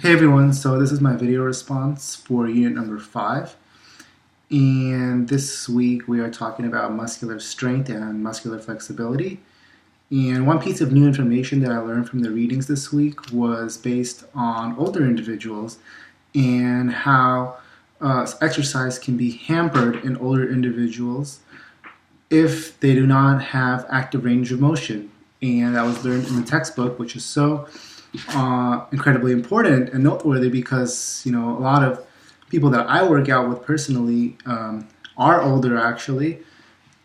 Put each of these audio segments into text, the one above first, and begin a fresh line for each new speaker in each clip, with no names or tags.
Hey everyone, so this is my video response for unit number 5, and this week we are talking about muscular strength and muscular flexibility. And one piece of new information that I learned from the readings this week was based on older individuals and how exercise can be hampered in older individuals if they do not have active range of motion. And that was learned in the textbook, which is so incredibly important and noteworthy because, a lot of people that I work out with personally are older actually.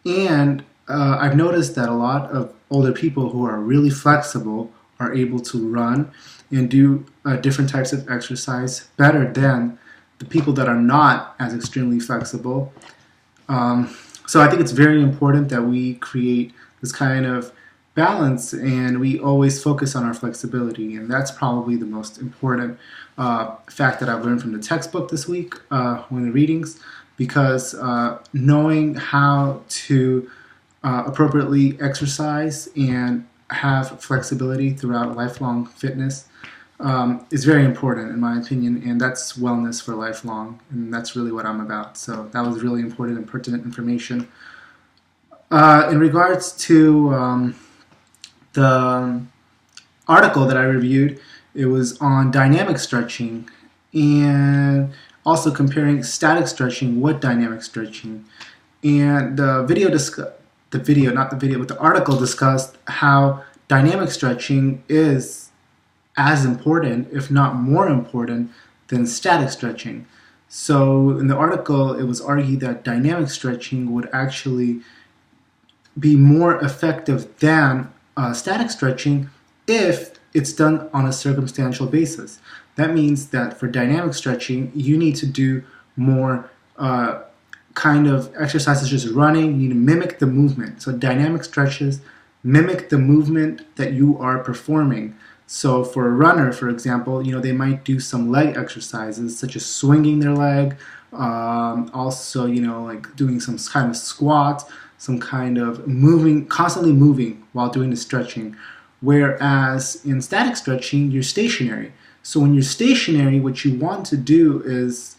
And I've noticed that a lot of older people who are really flexible are able to run and do different types of exercise better than the people that are not as extremely flexible. So I think it's very important that we create this kind of balance and we always focus on our flexibility, and that's probably the most important fact that I've learned from the textbook this week when the readings, because knowing how to appropriately exercise and have flexibility throughout lifelong fitness is very important in my opinion, and that's wellness for lifelong, and that's really what I'm about. So that was really important and pertinent information. In regards to the article that I reviewed, it was on dynamic stretching and also comparing static stretching with dynamic stretching. And the article discussed how dynamic stretching is as important, if not more important, than static stretching. So in the article, it was argued that dynamic stretching would actually be more effective than static stretching if it's done on a circumstantial basis. That means that for dynamic stretching, you need to do more kind of exercises, just running. You need to mimic the movement. So dynamic stretches mimic the movement that you are performing. So for a runner, for example, they might do some leg exercises such as swinging their leg, also, like doing some kind of squats, some kind of moving, constantly moving while doing the stretching. Whereas in static stretching, you're stationary. So when you're stationary, what you want to do is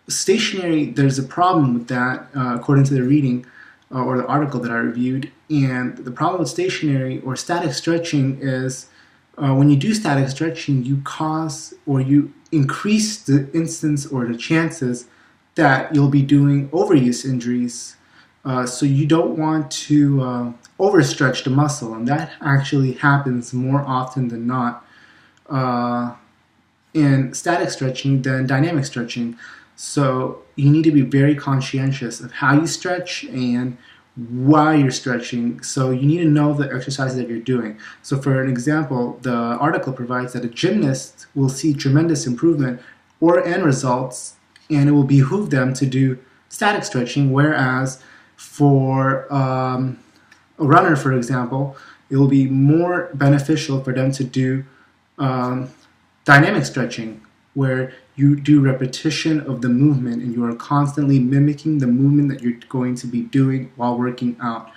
stationary. There's a problem with that, according to the reading or the article that I reviewed. And the problem with stationary or static stretching is when you do static stretching, you cause or you increase the instance or the chances that you'll be doing overuse injuries. So you don't want to overstretch the muscle, and that actually happens more often than not in static stretching than dynamic stretching. So you need to be very conscientious of how you stretch and why you're stretching. So you need to know the exercises that you're doing. So for an example, the article provides that a gymnast will see tremendous improvement or end results, and it will behoove them to do static stretching, whereas for a runner, for example, it will be more beneficial for them to do dynamic stretching, where you do repetition of the movement and you are constantly mimicking the movement that you're going to be doing while working out.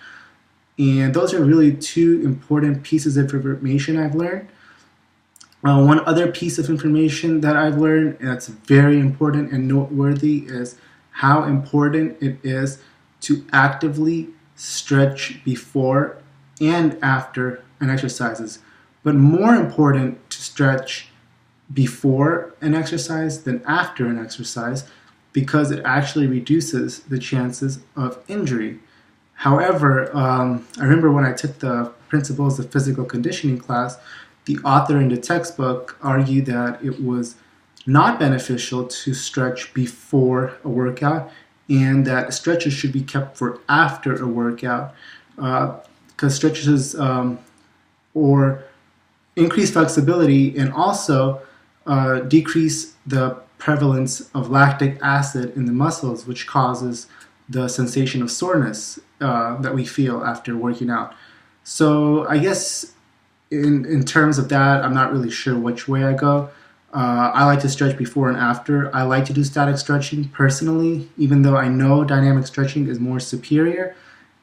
And those are really two important pieces of information I've learned. One other piece of information that I've learned that's very important and noteworthy is how important it is to actively stretch before and after an exercise, but more important to stretch before an exercise than after an exercise, because it actually reduces the chances of injury. However, I remember when I took the Principles of Physical Conditioning class, the author in the textbook argued that it was not beneficial to stretch before a workout, and that stretches should be kept for after a workout, because stretches or increase flexibility and also decrease the prevalence of lactic acid in the muscles, which causes the sensation of soreness that we feel after working out. So I guess in terms of that, I'm not really sure which way I go. I like to stretch before and after. I like to do static stretching personally, even though I know dynamic stretching is more superior.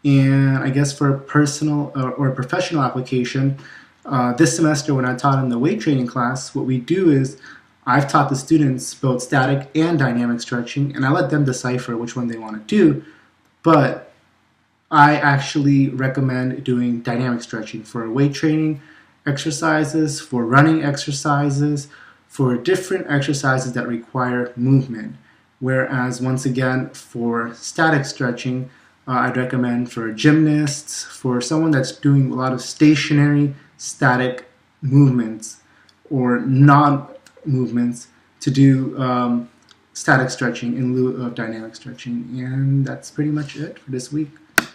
And I guess for personal or professional application, this semester when I taught in the weight training class, what we do is I've taught the students both static and dynamic stretching, and I let them decipher which one they want to do, but I actually recommend doing dynamic stretching for weight training exercises, for running exercises, for different exercises that require movement. Whereas, once again, for static stretching, I'd recommend for gymnasts, for someone that's doing a lot of stationary, static movements or non movements, to do static stretching in lieu of dynamic stretching. And that's pretty much it for this week.